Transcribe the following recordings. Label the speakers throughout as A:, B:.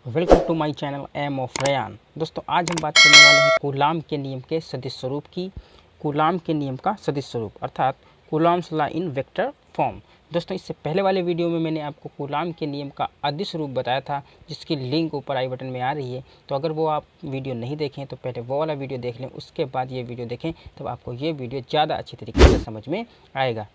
A: Welcome to my channel M of Rayan. दोस्तों आज हम बात करने वाले हैं कूलाम के नियम के सदिश स्वरूप की। कूलाम के नियम का सदिश स्वरूप अर्थात coulombs law in vector form. दोस्तों इससे पहले वाले वीडियो में मैंने आपको कूलाम के नियम का अदिश रूप बताया था, जिसकी लिंक ऊपर आई बटन में आ रही है। तो अगर वो आप वीडियो नहीं देखें तो पहले वो वाला वीडियो देख लें, उसके बाद ये वीडियो देखें, तब आपको ये वीडियो ज़्यादा अच्छी तरीके से समझ में आएगा।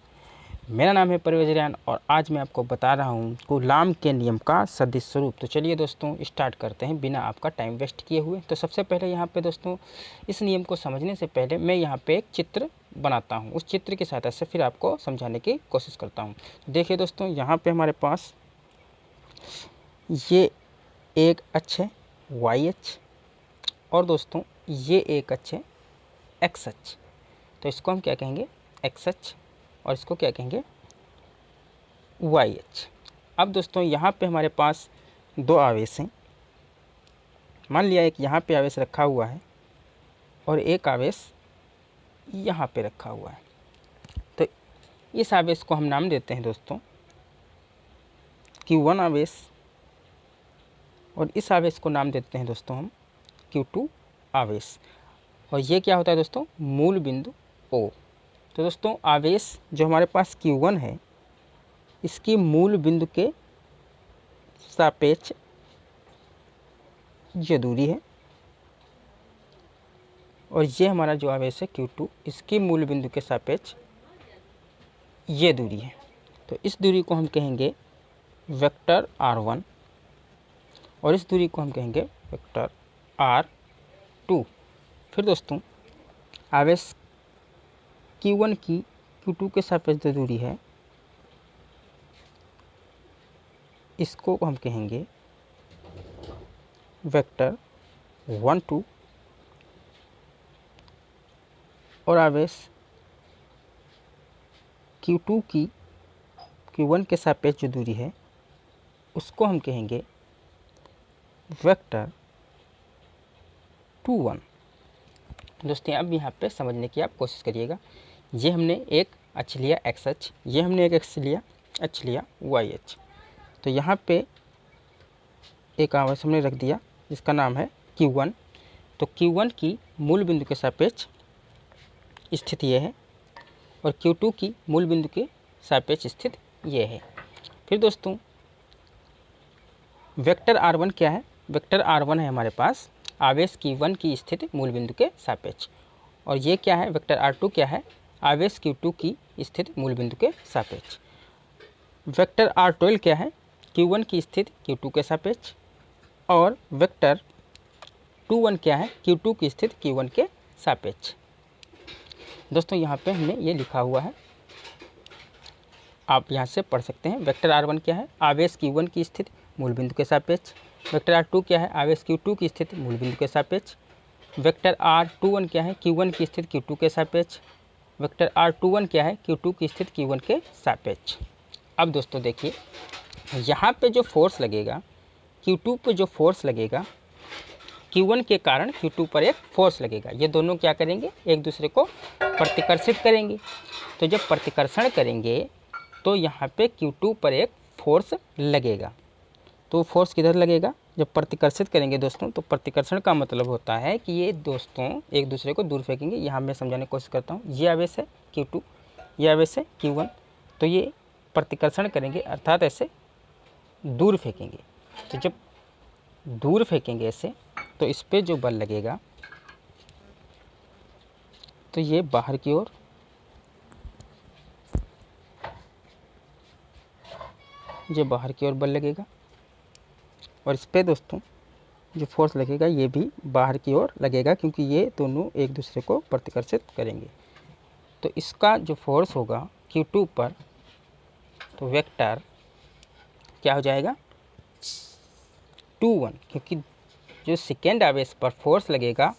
A: मेरा नाम है परवेज रेयान और आज मैं आपको बता रहा हूँ कूलाम के नियम का सदिश स्वरूप। तो चलिए दोस्तों स्टार्ट करते हैं बिना आपका टाइम वेस्ट किए हुए। तो सबसे पहले यहाँ पे दोस्तों इस नियम को समझने से पहले मैं यहाँ पे एक चित्र बनाता हूँ। उस चित्र की सहायता से फिर आपको समझाने की कोशिश करता हूँ। देखिए दोस्तों यहाँ पे हमारे पास ये एक अक्ष है वाई अक्ष और दोस्तों ये एक अक्ष है एक्स अक्ष। तो इसको हम क्या कहेंगे एक्स अक्ष और इसको क्या कहेंगे वाई अक्ष। अब दोस्तों यहाँ पे हमारे पास दो आवेश हैं। मान लिया एक यहाँ पे आवेश रखा हुआ है और एक आवेश यहाँ पे रखा हुआ है। तो इस आवेश को हम नाम देते हैं दोस्तों Q1 आवेश और इस आवेश को नाम देते हैं दोस्तों हम Q2 आवेश। और ये क्या होता है दोस्तों मूल बिंदु O। तो दोस्तों आवेश जो हमारे पास Q1 है इसकी मूल बिंदु के सापेक्ष ये दूरी है और ये हमारा जो आवेश है Q2 इसकी मूल बिंदु के सापेक्ष ये दूरी है। तो इस दूरी को हम कहेंगे वेक्टर R1 और इस दूरी को हम कहेंगे वेक्टर R2। फिर दोस्तों आवेश Q1 की Q2 के सापेक्ष जो दूरी है इसको हम कहेंगे वेक्टर 1 2 और आवेश Q2 की Q1 के सापेक्ष जो दूरी है उसको हम कहेंगे वेक्टर 2 1। दोस्तों अब यहाँ पे समझने की आप कोशिश करिएगा। ये हमने एक अक्ष लिया एक्स अक्ष, ये हमने एक अक्ष लिया वाई अक्ष। तो यहाँ पे एक आवेश हमने रख दिया जिसका नाम है Q1। तो Q1 की मूल बिंदु के सापेक्ष स्थित ये है और Q2 की मूल बिंदु के सापेक्ष स्थित ये है। फिर दोस्तों वेक्टर R1 क्या है? वेक्टर R1 है हमारे पास आवेश Q1 की स्थिति मूल बिंदु के सापेक्ष। और ये क्या है वेक्टर R2 क्या है? आवेश Q2 की स्थिति मूल बिंदु के सापेक्ष। वेक्टर R12 क्या है? Q1 की स्थिति Q2 के सापेक्ष। और वेक्टर 21 क्या है? Q2 की स्थिति Q1 के सापेक्ष। दोस्तों यहाँ पे हमने ये लिखा हुआ है, आप यहाँ से पढ़ सकते हैं। वेक्टर R1 क्या है? आवेश Q1 की स्थिति मूल बिंदु के सापेक्ष। वेक्टर R2 क्या है? आवेश Q2 की स्थिति मूल बिंदु के सापेक्ष। वेक्टर R21 क्या है? Q1 की स्थिति Q2 के सापेक्ष। वेक्टर R21 क्या है? Q2 की स्थिति Q1 के सापेक्ष। अब दोस्तों देखिए यहाँ पे जो फोर्स लगेगा Q2 पे जो फोर्स लगेगा Q1 के कारण Q2 पर एक फोर्स लगेगा। ये दोनों क्या करेंगे एक दूसरे को प्रतिकर्षित करेंगे। तो जब प्रतिकर्षण करेंगे तो यहाँ पे Q2 पर एक फोर्स लगेगा। तो फोर्स किधर लगेगा? जब प्रतिकर्षित करेंगे दोस्तों, तो प्रतिकर्षण का मतलब होता है कि ये दोस्तों एक दूसरे को दूर फेंकेंगे। यहाँ मैं समझाने की कोशिश करता हूँ। ये आवेश है Q2, ये आवेश है Q1। तो ये प्रतिकर्षण करेंगे अर्थात ऐसे दूर फेंकेंगे। तो जब दूर फेंकेंगे ऐसे तो इस पर जो बल लगेगा तो ये बाहर की ओर बल लगेगा और इस पे दोस्तों जो फोर्स लगेगा ये भी बाहर की ओर लगेगा, क्योंकि ये दोनों एक दूसरे को प्रतिकर्षित करेंगे। तो इसका जो फोर्स होगा Q2 पर, तो वेक्टर क्या हो जाएगा 2 1, क्योंकि जो सेकेंड आवेश पर फोर्स लगेगा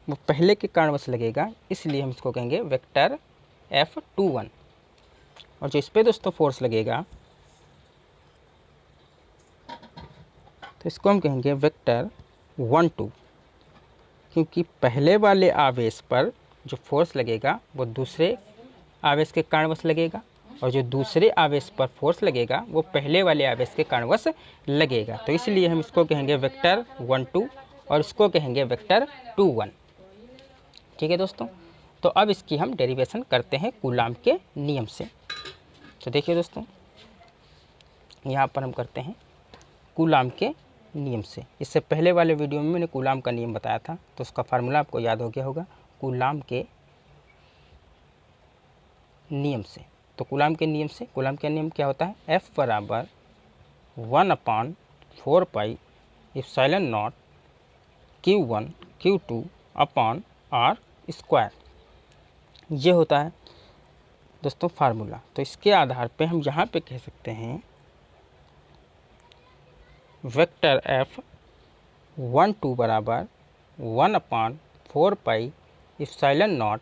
A: वो पहले के कारणवश लगेगा, इसलिए हम इसको कहेंगे वेक्टर F21। और जो इस पे दोस्तों फोर्स लगेगा तो इसको हम कहेंगे वेक्टर 1 2, क्योंकि पहले वाले आवेश पर जो फोर्स लगेगा वो दूसरे आवेश के कारणवश लगेगा और जो दूसरे आवेश पर फोर्स लगेगा वो पहले वाले आवेश के कारणवश लगेगा। तो इसलिए हम इसको कहेंगे वेक्टर 1 2 और इसको कहेंगे वेक्टर 2 1। ठीक है दोस्तों, तो अब इसकी हम डेरिवेशन करते हैं कूलाम के नियम से। तो देखिए दोस्तों, यहाँ पर हम करते हैं कूलाम के नियम से। इससे पहले वाले वीडियो में मैंने कूलाम का नियम बताया था, तो उसका फार्मूला आपको याद हो गया होगा, कूलाम के नियम से। तो कूलाम के नियम से, कूलाम का नियम क्या होता है, F बराबर 1/4 pi epsilon not Q1 Q2 upon R square, ये होता है दोस्तों फार्मूला। तो इसके आधार पे हम यहाँ पे कह सकते हैं वेक्टर F 1 2 बराबर 1/4 pi epsilon not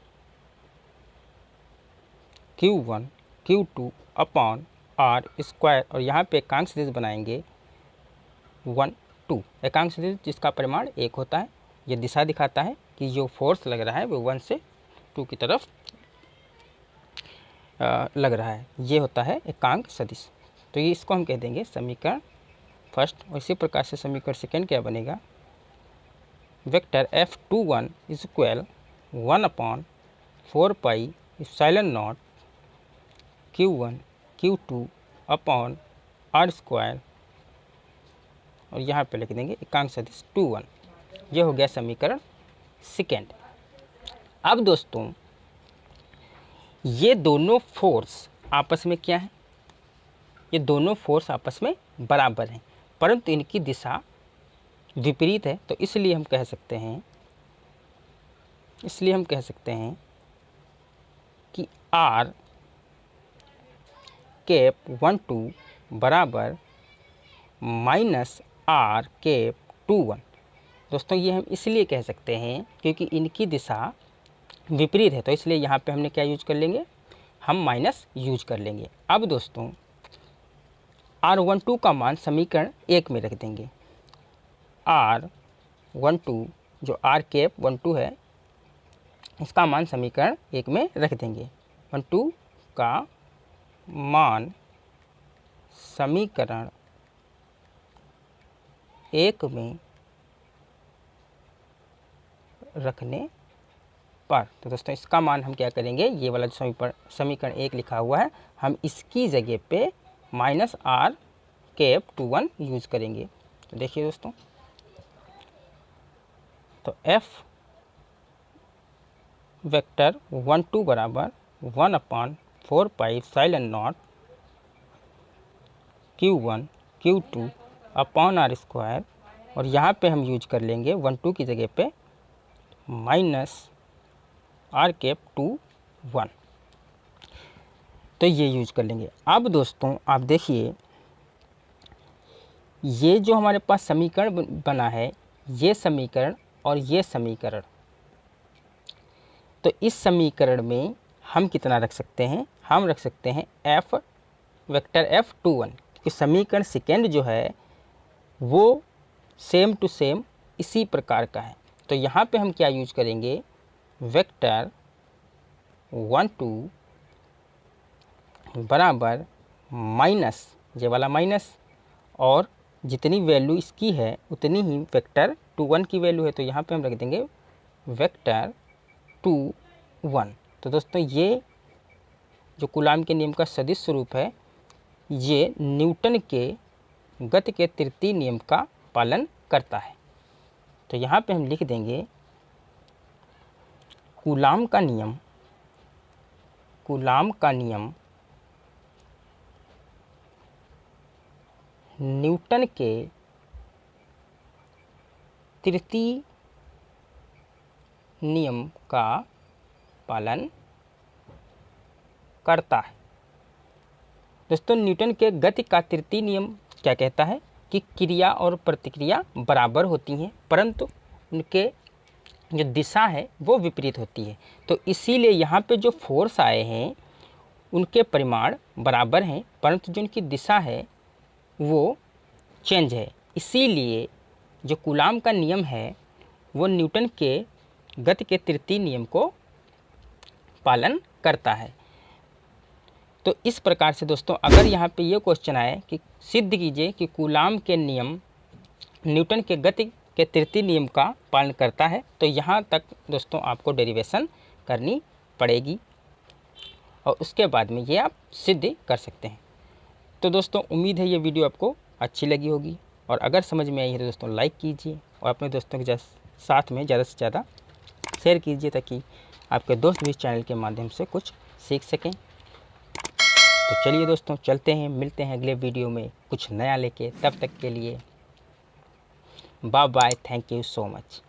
A: Q1 Q2 upon R square, और यहाँ पे एकांक सदिश बनाएंगे 1 2, एकांक सदिश जिसका परिमाण 1 होता है। ये दिशा दिखाता है कि जो फोर्स लग रहा है वो 1 से 2 की तरफ लग रहा है, ये होता है एकांक सदिश। तो ये इसको हम कह देंगे समीकरण फर्स्ट। और इसी प्रकार से समीकरण सेकेंड क्या बनेगा, vector F21 is equal 1/4 pi epsilon not Q1 Q2 upon R square, और यहाँ पे लिख देंगे एकांक सदिश 2 1। ये हो गया समीकरण सेकेंड। अब दोस्तों ये दोनों फोर्स आपस में क्या है, ये दोनों फोर्स आपस में बराबर हैं, परंतु इनकी दिशा विपरीत है। तो इसलिए हम कह सकते हैं कि R कैप 1 2 बराबर माइनस R कैप 2 1। दोस्तों ये हम इसलिए कह सकते हैं क्योंकि इनकी दिशा विपरीत है, तो इसलिए यहाँ पे हमने क्या यूज कर लेंगे, हम माइनस यूज कर लेंगे। अब दोस्तों R12 का मान समीकरण 1 में रख देंगे। R12 जो R कैप 1 2 है, इसका मान समीकरण 1 में रख देंगे। 1 2 का मान समीकरण 1 में रखने पर, तो दोस्तों इसका मान हम क्या करेंगे, ये वाला जो समीकरण 1 लिखा हुआ है, हम इसकी जगह पे माइनस R कैप 2 1 यूज करेंगे। तो देखिए दोस्तों, तो F वेक्टर 1 2 बराबर 1/4 pi epsilon not Q1 Q2 upon R square, और यहाँ पे हम यूज कर लेंगे 1 2 की जगह पे माइनस R कैप 2 1, तो ये यूज कर लेंगे। अब दोस्तों आप देखिए, ये जो हमारे पास समीकरण बना है, ये समीकरण और ये समीकरण, तो इस समीकरण में हम कितना रख सकते हैं, हम रख सकते हैं F वेक्टर F21, क्योंकि समीकरण सेकेंड जो है वो सेम टू सेम इसी प्रकार का है। तो यहाँ पे हम क्या यूज करेंगे, वेक्टर 1 2 बराबर माइनस, ये वाला माइनस, और जितनी वैल्यू इसकी है उतनी ही वेक्टर 2 1 की वैल्यू है, तो यहाँ पे हम रख देंगे वेक्टर 2 1। तो दोस्तों ये जो कूलाम के नियम का सदिश स्वरूप है, ये न्यूटन के गति के तृतीय नियम का पालन करता है। तो यहाँ पे हम लिख देंगे कूलाम का नियम न्यूटन के तृतीय नियम का पालन करता है। दोस्तों न्यूटन के गति का तृतीय नियम क्या कहता है कि क्रिया और प्रतिक्रिया बराबर होती हैं, परंतु उनके जो दिशा है वो विपरीत होती है। तो इसीलिए यहाँ पे जो फोर्स आए हैं उनके परिमाण बराबर हैं, परंतु जो उनकी दिशा है वो चेंज है। इसीलिए जो कूलाम का नियम है वो न्यूटन के गति के तृतीय नियम को पालन करता है। तो इस प्रकार से दोस्तों अगर यहाँ पे ये क्वेश्चन आए कि सिद्ध कीजिए कि कूलाम के नियम न्यूटन के गति के तृतीय नियम का पालन करता है, तो यहाँ तक दोस्तों आपको डेरिवेशन करनी पड़ेगी और उसके बाद में ये आप सिद्ध कर सकते हैं। तो दोस्तों उम्मीद है ये वीडियो आपको अच्छी लगी होगी, और अगर समझ में आई है तो दोस्तों लाइक कीजिए और अपने दोस्तों के साथ में ज़्यादा से ज़्यादा शेयर कीजिए, ताकि आपके दोस्त भी इस चैनल के माध्यम से कुछ सीख सकें। तो चलिए दोस्तों चलते हैं, मिलते हैं अगले वीडियो में कुछ नया लेके। तब तक के लिए bye bye, thank you so much.